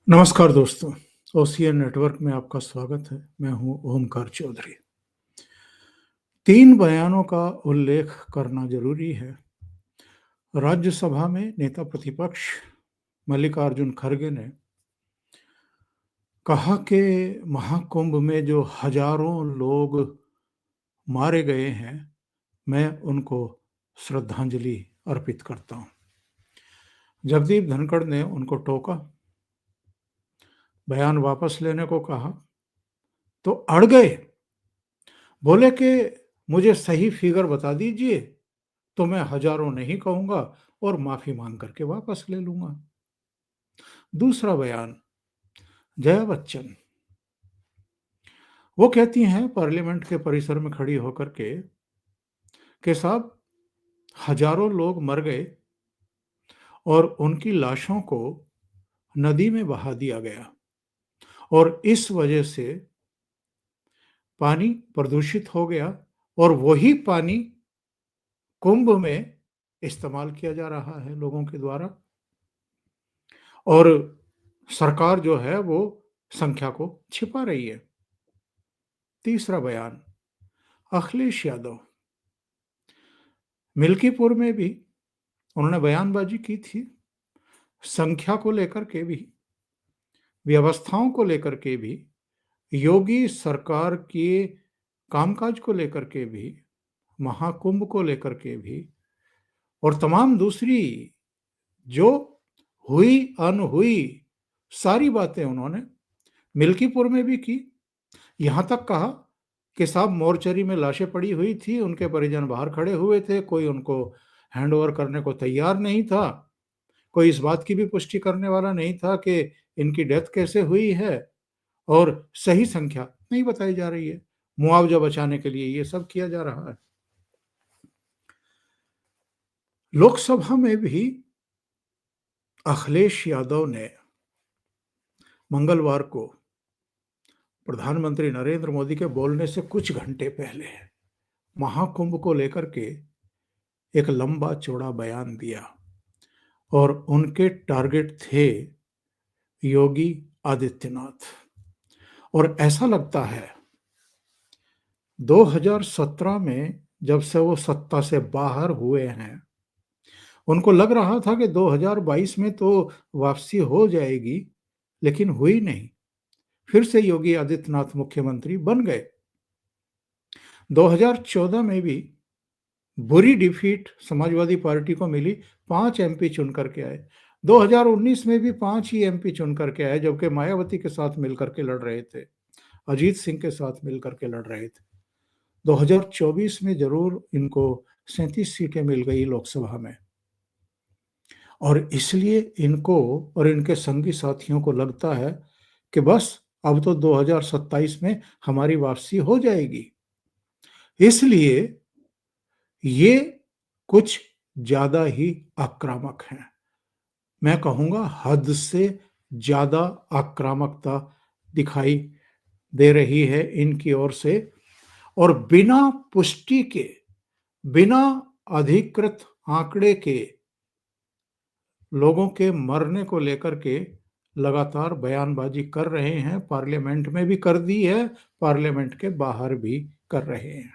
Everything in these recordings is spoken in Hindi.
नमस्कार दोस्तों, ओसीएन नेटवर्क में आपका स्वागत है। मैं हूं ओमकार चौधरी। 3 बयानों का उल्लेख करना जरूरी है। राज्यसभा में नेता प्रतिपक्ष मल्लिकार्जुन खड़गे ने कहा कि महाकुंभ में जो हजारों लोग मारे गए हैं, मैं उनको श्रद्धांजलि अर्पित करता हूं। जगदीप धनखड़ ने उनको टोका, बयान वापस लेने को कहा तो अड़ गए। बोले कि मुझे सही फिगर बता दीजिए तो मैं हजारों नहीं कहूंगा और माफी मांग करके वापस ले लूंगा। दूसरा बयान, जया बच्चन, वो कहती हैं पार्लियामेंट के परिसर में खड़ी होकर के साहब, हजारों लोग मर गए और उनकी लाशों को नदी में बहा दिया गया और इस वजह से पानी प्रदूषित हो गया और वही पानी कुंभ में इस्तेमाल किया जा रहा है लोगों के द्वारा, और सरकार जो है वो संख्या को छिपा रही है। तीसरा बयान, अखिलेश यादव, मिल्कीपुर में भी उन्होंने बयानबाजी की थी, संख्या को लेकर के भी, व्यवस्थाओं को लेकर के भी, योगी सरकार के कामकाज को लेकर के भी, महाकुंभ को लेकर के भी, और तमाम दूसरी जो हुई अनहुई सारी बातें उन्होंने मिल्कीपुर में भी की। यहां तक कहा कि साहब, मोर्चरी में लाशें पड़ी हुई थी, उनके परिजन बाहर खड़े हुए थे, कोई उनको हैंड ओवर करने को तैयार नहीं था, कोई इस बात की भी पुष्टि करने वाला नहीं था कि इनकी डेथ कैसे हुई है, और सही संख्या नहीं बताई जा रही है। मुआवजा बचाने के लिए ये सब किया जा रहा है। लोकसभा में भी अखिलेश यादव ने मंगलवार को प्रधानमंत्री नरेंद्र मोदी के बोलने से कुछ घंटे पहले महाकुंभ को लेकर के एक लंबा चौड़ा बयान दिया और उनके टारगेट थे योगी आदित्यनाथ। और ऐसा लगता है 2017 में जब से वो सत्ता से बाहर हुए हैं, उनको लग रहा था कि 2022 में तो वापसी हो जाएगी, लेकिन हुई नहीं। फिर से योगी आदित्यनाथ मुख्यमंत्री बन गए। 2014 में भी बुरी डिफीट समाजवादी पार्टी को मिली, 5 एमपी चुन करके आए। 2019 में भी 5 ही एमपी चुन करके आए, जबकि मायावती के साथ मिलकर के लड़ रहे थे, अजीत सिंह के साथ मिलकर के लड़ रहे थे। 2024 में जरूर इनको 37 सीटें मिल गई लोकसभा में, और इसलिए इनको और इनके संगी साथियों को लगता है कि बस अब तो 2027 में हमारी वापसी हो जाएगी। इसलिए ये कुछ ज्यादा ही आक्रामक हैं। मैं कहूंगा हद से ज्यादा आक्रामकता दिखाई दे रही है इनकी ओर से, और बिना पुष्टि के, बिना अधिकृत आंकड़े के लोगों के मरने को लेकर के लगातार बयानबाजी कर रहे हैं। पार्लियामेंट में भी कर दी है, पार्लियामेंट के बाहर भी कर रहे हैं।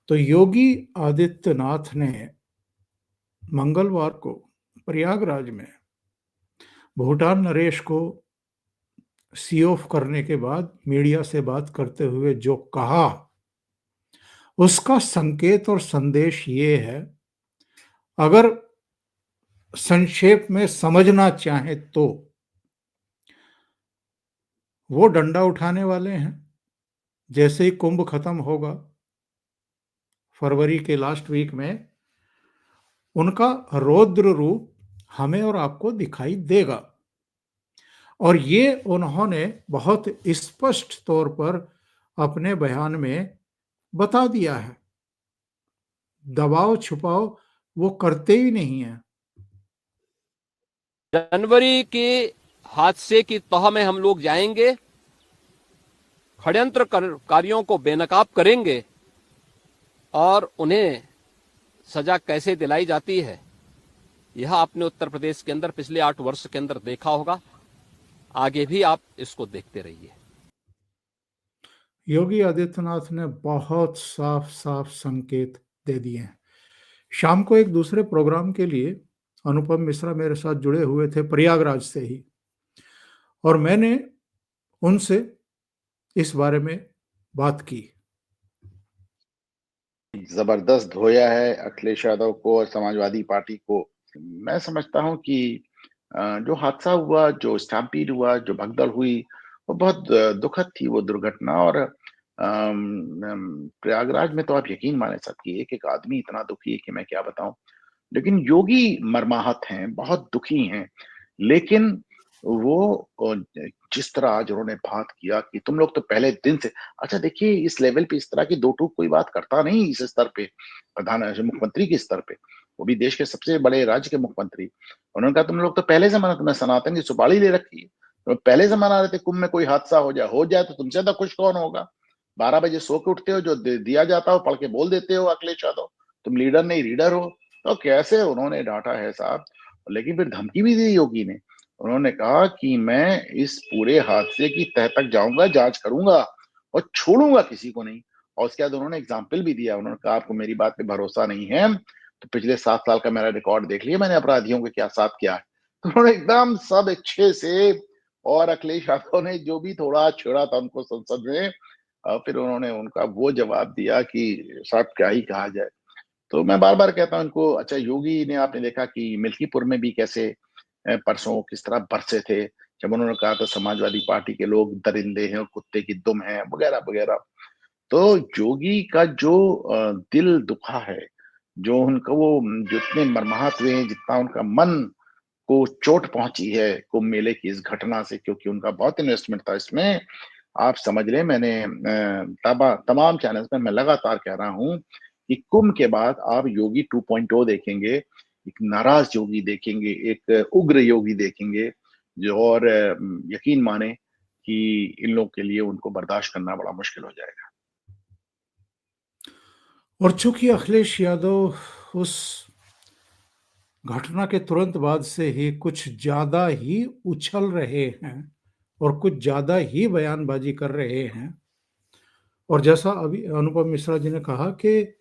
तो योगी आदित्यनाथ ने मंगलवार को प्रयागराज में भूटान नरेश को सी ऑफ करने के बाद मीडिया से बात करते हुए जो कहा, उसका संकेत और संदेश ये है, अगर संक्षेप में समझना चाहें तो वो डंडा उठाने वाले हैं। जैसे ही कुंभ खत्म होगा फरवरी के लास्ट वीक में, उनका रौद्र रूप हमें और आपको दिखाई देगा। और ये उन्होंने बहुत स्पष्ट तौर पर अपने बयान में बता दिया है। दबाव छुपाव वो करते ही नहीं है। जनवरी के हादसे की तह में हम लोग जाएंगे, षड्यंत्रकारियों को बेनकाब करेंगे और उन्हें सजा कैसे दिलाई जाती है यह आपने उत्तर प्रदेश के अंदर पिछले 8 वर्ष के अंदर देखा होगा। आगे भी आप इसको देखते रहिए। योगी आदित्यनाथ ने बहुत साफ साफ संकेत दे दिए हैं। शाम को एक दूसरे प्रोग्राम के लिए अनुपम मिश्रा मेरे साथ जुड़े हुए थे प्रयागराज से ही, और मैंने उनसे इस बारे में बात की। जबरदस्त धोया है अखिलेश यादव को और समाजवादी पार्टी को। मैं समझता हूं कि जो हादसा हुआ, जो स्टैम्पीड हुआ, जो भगदड़ हुई, वो बहुत दुखद थी वो दुर्घटना। और प्रयागराज में तो आप यकीन माने सबकी एक एक आदमी इतना दुखी है कि मैं क्या बताऊं। लेकिन योगी मर्माहत हैं, बहुत दुखी हैं। लेकिन वो जिस तरह आज उन्होंने बात किया कि तुम लोग तो पहले दिन से, अच्छा देखिए इस लेवल पे इस तरह की दो टूक कोई बात करता नहीं इस स्तर पे, मुख्यमंत्री के स्तर पे, वो भी देश के सबसे बड़े राज्य के मुख्यमंत्री। उन्होंने कहा तुम लोग तो पहले से मना, तुम्हें सनातन की सुपारी ले रखी है, तो पहले से मना रहे थे कुंभ में कोई हादसा हो जाए तो तुमसे ज्यादा खुश कौन होगा। 12 बजे सो के उठते हो, जो दिया जाता हो पढ़ के बोल देते हो अखिलेश यादव, तुम लीडर नहीं रीडर हो। तो कैसे उन्होंने डांटा है साहब। लेकिन फिर धमकी भी दी योगी ने। उन्होंने कहा कि मैं इस पूरे हादसे की तह तक जाऊंगा, जांच करूंगा और छोड़ूंगा किसी को नहीं। और उसके बाद उन्होंने एग्जाम्पल भी दिया। उन्होंने कहा आपको मेरी बात पे भरोसा नहीं है तो पिछले 7 साल का मेरा रिकॉर्ड देख लिया मैंने अपराधियों के क्या साथ किया है। तो उन्होंने एकदम सब अच्छे से, और अखिलेश यादव ने जो भी थोड़ा छेड़ा था उनको संसद में, फिर उन्होंने उनका वो जवाब दिया कि साहब क्या ही कहा जाए। तो मैं बार बार कहता हूं इनको। अच्छा योगी ने आपने देखा कि मिल्कीपुर में भी कैसे परसों किस तरह बरसे थे जब उन्होंने कहा था समाजवादी पार्टी के लोग दरिंदे हैं और कुत्ते की दुम है वगैरह वगैरह। तो योगी का जो दिल दुखा है, जो उनका वो जो इतने मर्माहत हुए हैं, जितना उनका मन को चोट पहुंची है कुंभ मेले की इस घटना से, क्योंकि उनका बहुत इन्वेस्टमेंट था इसमें। आप समझ लें, मैंने तमाम चैनल्स में मैं लगातार कह रहा हूं कि कुंभ के बाद आप योगी 2.0 देखेंगे, एक नाराज योगी देखेंगे, एक उग्र योगी देखेंगे, जो और यकीन माने कि इन लोगों के लिए उनको बर्दाश्त करना बड़ा मुश्किल हो जाएगा। और चूंकि अखिलेश यादव उस घटना के तुरंत बाद से ही कुछ ज्यादा ही उछल रहे हैं और कुछ ज्यादा ही बयानबाजी कर रहे हैं, और जैसा अभी अनुपम मिश्रा जी ने कहा कि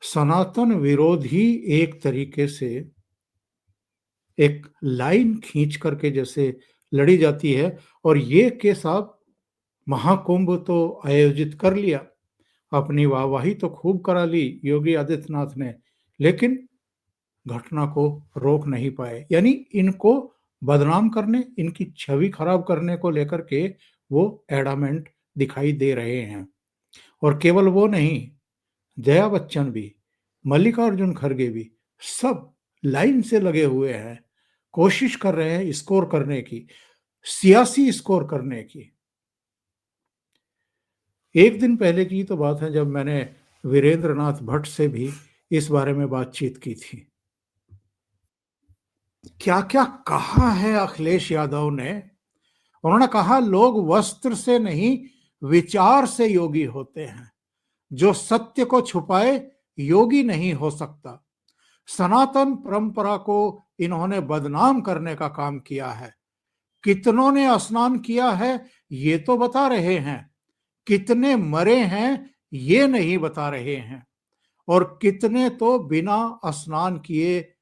सनातन विरोध ही एक तरीके से एक लाइन खींच करके जैसे लड़ी जाती है, और ये के साथ महाकुंभ तो आयोजित कर लिया, अपनी वाहवाही तो खूब करा ली योगी आदित्यनाथ ने, लेकिन घटना को रोक नहीं पाए। यानी इनको बदनाम करने, इनकी छवि खराब करने को लेकर के वो एडामेंट दिखाई दे रहे हैं। और केवल वो नहीं, जया बच्चन भी, मल्लिकार्जुन खड़गे भी, सब लाइन से लगे हुए हैं, कोशिश कर रहे हैं स्कोर करने की, सियासी स्कोर करने की। एक दिन पहले की तो बात है जब मैंने वीरेंद्र नाथ भट्ट से भी इस बारे में बातचीत की थी। क्या क्या कहा है अखिलेश यादव ने। उन्होंने कहा लोग वस्त्र से नहीं विचार से योगी होते हैं, जो सत्य को छुपाए योगी नहीं हो सकता। सनातन परंपरा को इन्होंने बदनाम करने का काम किया है। कितनों ने स्नान किया है ये तो बता रहे हैं, कितने मरे हैं ये नहीं बता रहे हैं, और कितने तो बिना स्नान किए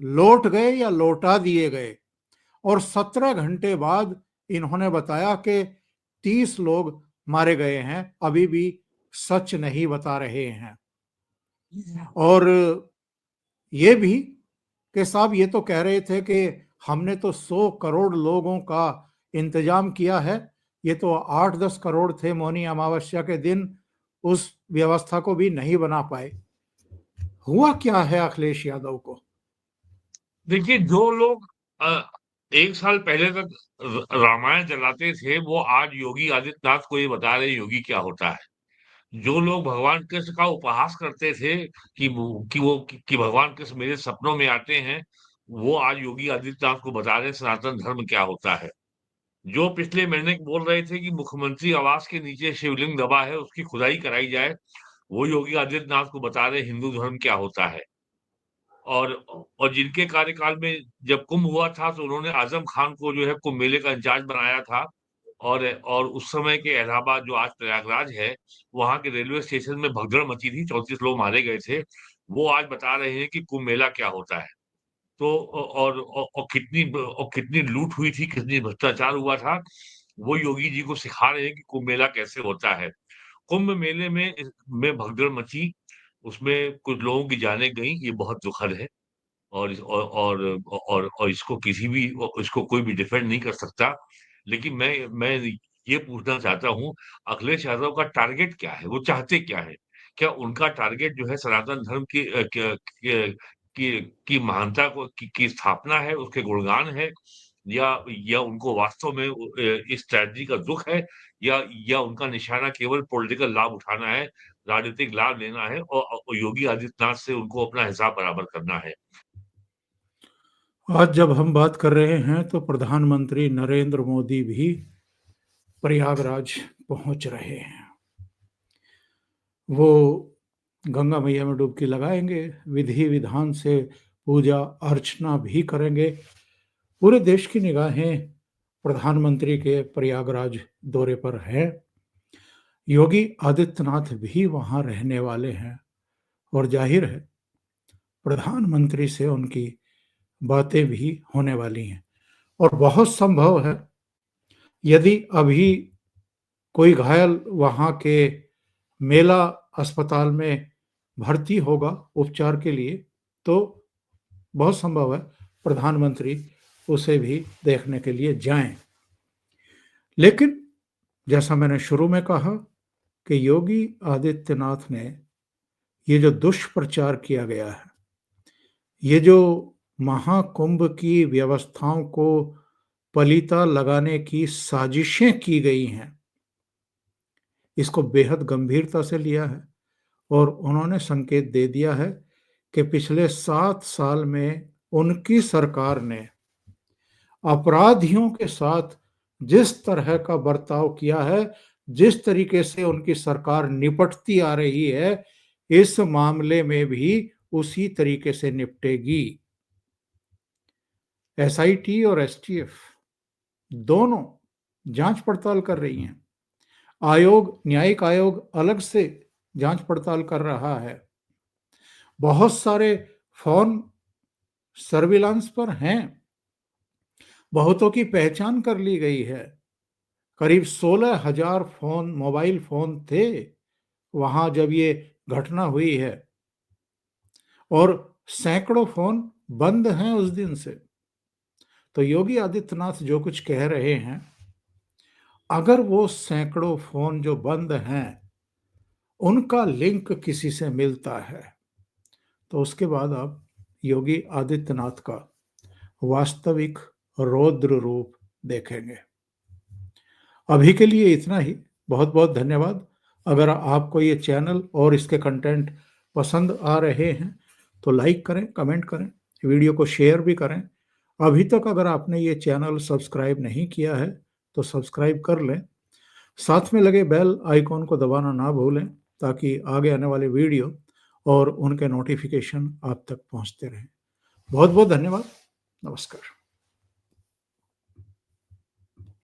लौट गए या लौटा दिए गए। और 17 घंटे बाद इन्होंने बताया कि 30 लोग मारे गए हैं, अभी भी सच नहीं बता रहे हैं। और ये भी कि साहब ये तो कह रहे थे कि हमने तो 100 करोड़ लोगों का इंतजाम किया है, ये तो 8-10 करोड़ थे मौनी अमावस्या के दिन, उस व्यवस्था को भी नहीं बना पाए। हुआ क्या है अखिलेश यादव को। देखिए जो लोग एक साल पहले तक रामायण जलाते थे वो आज योगी आदित्यनाथ को ये बता रहे योगी क्या होता है। जो लोग भगवान कृष्ण का उपहास करते थे कि भगवान कृष्ण मेरे सपनों में आते हैं, वो आज योगी आदित्यनाथ को बता रहे हैं सनातन धर्म क्या होता है। जो पिछले महीने बोल रहे थे कि मुख्यमंत्री आवास के नीचे शिवलिंग दबा है उसकी खुदाई कराई जाए, वो योगी आदित्यनाथ को बता रहे हिंदू धर्म क्या होता है। और जिनके कार्यकाल में जब कुंभ हुआ था तो उन्होंने आजम खान को जो है कुंभ मेले का इंचार्ज बनाया था। और उस समय के इलाहाबाद जो आज प्रयागराज है, वहां के रेलवे स्टेशन में भगदड़ मची थी, 34 लोग मारे गए थे। वो आज बता रहे हैं कि कुंभ मेला क्या होता है। तो और कितनी लूट हुई थी, कितनी भ्रष्टाचार हुआ था, वो योगी जी को सिखा रहे हैं कि कुंभ मेला कैसे होता है। कुंभ मेले में भगदड़ मची, उसमें कुछ लोगों की जानें गईं, ये बहुत दुखद है। और इस और इसको इसको कोई भी डिफेंड नहीं कर सकता। लेकिन मैं ये पूछना चाहता हूँ, अखिलेश यादव का टारगेट क्या है? वो चाहते क्या है? क्या उनका टारगेट जो है सनातन धर्म की महानता की स्थापना है, उसके गुणगान है, या उनको वास्तव में इस ट्रेजेडी का दुख है, या उनका निशाना केवल पॉलिटिकल लाभ उठाना है, राजनीतिक लाभ लेना है, और योगी आदित्यनाथ से उनको अपना हिसाब बराबर करना है। आज जब हम बात कर रहे हैं तो प्रधानमंत्री नरेंद्र मोदी भी प्रयागराज पहुंच रहे हैं। वो गंगा मैया में डुबकी लगाएंगे, विधि विधान से पूजा अर्चना भी करेंगे। पूरे देश की निगाहें प्रधानमंत्री के प्रयागराज दौरे पर हैं। योगी आदित्यनाथ भी वहां रहने वाले हैं और जाहिर है प्रधानमंत्री से उनकी बातें भी होने वाली हैं। और बहुत संभव है यदि अभी कोई घायल वहां के मेला अस्पताल में भर्ती होगा उपचार के लिए, तो बहुत संभव है प्रधानमंत्री उसे भी देखने के लिए जाएं। लेकिन जैसा मैंने शुरू में कहा कि योगी आदित्यनाथ ने ये जो दुष्प्रचार किया गया है, ये जो महाकुंभ की व्यवस्थाओं को पलीता लगाने की साजिशें की गई हैं, इसको बेहद गंभीरता से लिया है। और उन्होंने संकेत दे दिया है कि पिछले 7 साल में उनकी सरकार ने अपराधियों के साथ जिस तरह का बर्ताव किया है, जिस तरीके से उनकी सरकार निपटती आ रही है, इस मामले में भी उसी तरीके से निपटेगी। एसआईटी और एसटीएफ दोनों जांच पड़ताल कर रही हैं। न्यायिक आयोग अलग से जांच पड़ताल कर रहा है। बहुत सारे फोन सर्विलांस पर हैं, बहुतों की पहचान कर ली गई है। करीब 16,000 फोन, मोबाइल फोन थे वहां जब ये घटना हुई है, और सैकड़ों फोन बंद हैं उस दिन से। तो योगी आदित्यनाथ जो कुछ कह रहे हैं, अगर वो सैकड़ों फोन जो बंद हैं उनका लिंक किसी से मिलता है, तो उसके बाद आप योगी आदित्यनाथ का वास्तविक रौद्र रूप देखेंगे। अभी के लिए इतना ही। बहुत बहुत धन्यवाद। अगर आपको ये चैनल और इसके कंटेंट पसंद आ रहे हैं तो लाइक करें, कमेंट करें, वीडियो को शेयर भी करें। अभी तक अगर आपने ये चैनल सब्सक्राइब नहीं किया है तो सब्सक्राइब कर लें। साथ में लगे बेल आइकॉन को दबाना ना भूलें ताकि आगे आने वाले वीडियो और उनके नोटिफिकेशन आप तक पहुंचते रहें। बहुत बहुत धन्यवाद। नमस्कार।